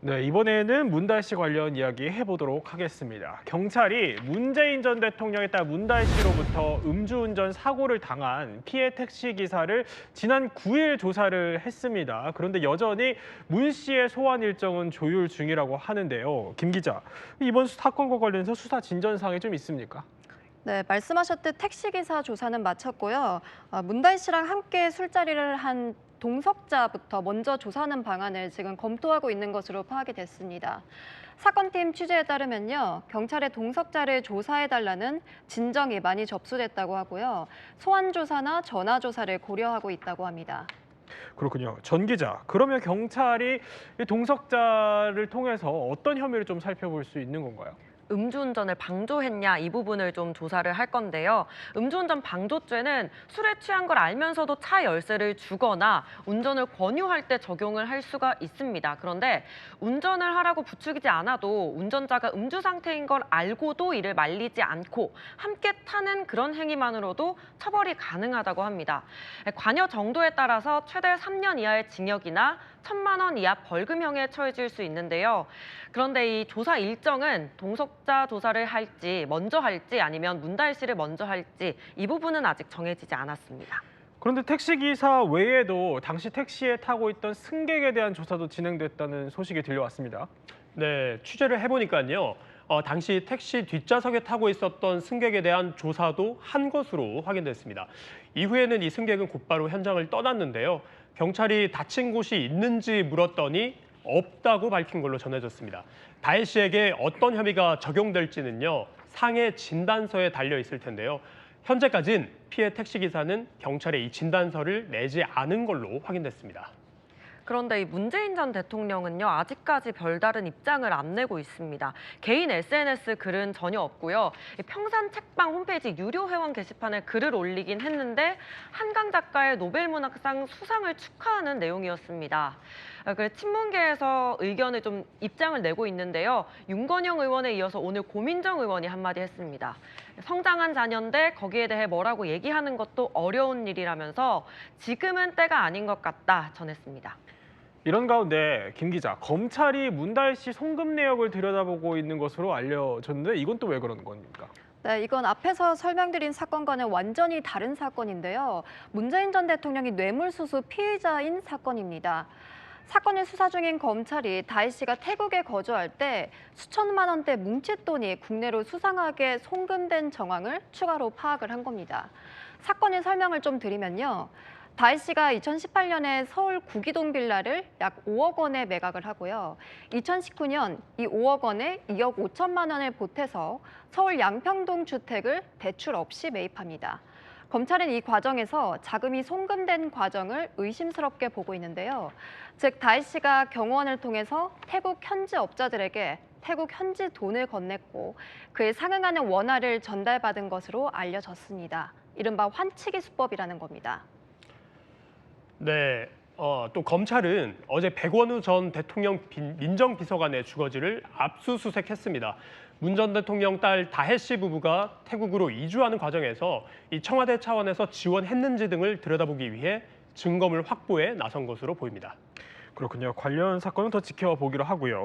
네, 이번에는 문달 씨 관련 이야기 해보도록 하겠습니다. 경찰이 문재인 전 대통령의 딸 문달 씨로부터 음주운전 사고를 당한 피해 택시 기사를 지난 9일 조사를 했습니다. 그런데 여전히 문 씨의 소환 일정은 조율 중이라고 하는데요. 김 기자, 이번 사건과 관련해서 수사 진전사항이 좀 있습니까? 네, 말씀하셨듯 택시기사 조사는 마쳤고요. 문다희 씨랑 함께 술자리를 한 동석자부터 먼저 조사하는 방안을 지금 검토하고 있는 것으로 파악이 됐습니다. 사건팀 취재에 따르면요, 경찰의 동석자를 조사해달라는 진정이 많이 접수됐다고 하고요. 소환 조사나 전화 조사를 고려하고 있다고 합니다. 그렇군요. 전 기자, 그러면 경찰이 이 동석자를 통해서 어떤 혐의를 좀 살펴볼 수 있는 건가요? 음주운전을 방조했냐 이 부분을 좀 조사를 할 건데요. 음주운전 방조죄는 술에 취한 걸 알면서도 차 열쇠를 주거나 운전을 권유할 때 적용을 할 수가 있습니다. 그런데 운전을 하라고 부추기지 않아도 운전자가 음주 상태인 걸 알고도 이를 말리지 않고 함께 타는 그런 행위만으로도 처벌이 가능하다고 합니다. 관여 정도에 따라서 최대 3년 이하의 징역이나 1,000만 원 이하 벌금형에 처해질 수 있는데요. 그런데 이 조사 일정은 동석자 조사를 할지 먼저 할지 아니면 문달 씨를 먼저 할지 이 부분은 아직 정해지지 않았습니다. 그런데 택시기사 외에도 당시 택시에 타고 있던 승객에 대한 조사도 진행됐다는 소식이 들려왔습니다. 네, 취재를 해보니까요. 당시 택시 뒷좌석에 타고 있었던 승객에 대한 조사도 한 것으로 확인됐습니다. 이후에는 이 승객은 곧바로 현장을 떠났는데요. 경찰이 다친 곳이 있는지 물었더니 없다고 밝힌 걸로 전해졌습니다. 다혜 씨에게 어떤 혐의가 적용될지는요, 상해 진단서에 달려 있을 텐데요. 현재까진 피해 택시기사는 경찰에 이 진단서를 내지 않은 걸로 확인됐습니다. 그런데 이 문재인 전 대통령은요, 아직까지 별다른 입장을 안 내고 있습니다. 개인 SNS 글은 전혀 없고요. 평산 책방 홈페이지 유료 회원 게시판에 글을 올리긴 했는데 한강 작가의 노벨문학상 수상을 축하하는 내용이었습니다. 친문계에서 의견을 좀 입장을 내고 있는데요. 윤건영 의원에 이어서 오늘 고민정 의원이 한마디 했습니다. 성장한 자녀인데 거기에 대해 뭐라고 얘기하는 것도 어려운 일이라면서 지금은 때가 아닌 것 같다 전했습니다. 이런 가운데 김 기자, 검찰이 문달 씨 송금 내역을 들여다보고 있는 것으로 알려졌는데 이건 또 왜 그러는 겁니까? 네, 이건 앞에서 설명드린 사건과는 완전히 다른 사건인데요. 문재인 전 대통령이 뇌물수수 피의자인 사건입니다. 사건을 수사 중인 검찰이 다혜 씨가 태국에 거주할 때 수천만 원대 뭉칫돈이 국내로 수상하게 송금된 정황을 추가로 파악을 한 겁니다. 사건의 설명을 좀 드리면요. 다혜 씨가 2018년에 서울 구기동 빌라를 약 5억 원에 매각을 하고요. 2019년 이 5억 원에 2억 5천만 원을 보태서 서울 양평동 주택을 대출 없이 매입합니다. 검찰은 이 과정에서 자금이 송금된 과정을 의심스럽게 보고 있는데요. 즉, 다혜 씨가 경호원을 통해서 태국 현지 업자들에게 태국 현지 돈을 건넸고 그에 상응하는 원화를 전달받은 것으로 알려졌습니다. 이른바 환치기 수법이라는 겁니다. 네, 또 검찰은 어제 백원우 전 대통령 민정비서관의 주거지를 압수수색했습니다. 문 전 대통령 딸 다혜 씨 부부가 태국으로 이주하는 과정에서 이 청와대 차원에서 지원했는지 등을 들여다보기 위해 증거물 확보에 나선 것으로 보입니다. 그렇군요. 관련 사건은 더 지켜보기로 하고요.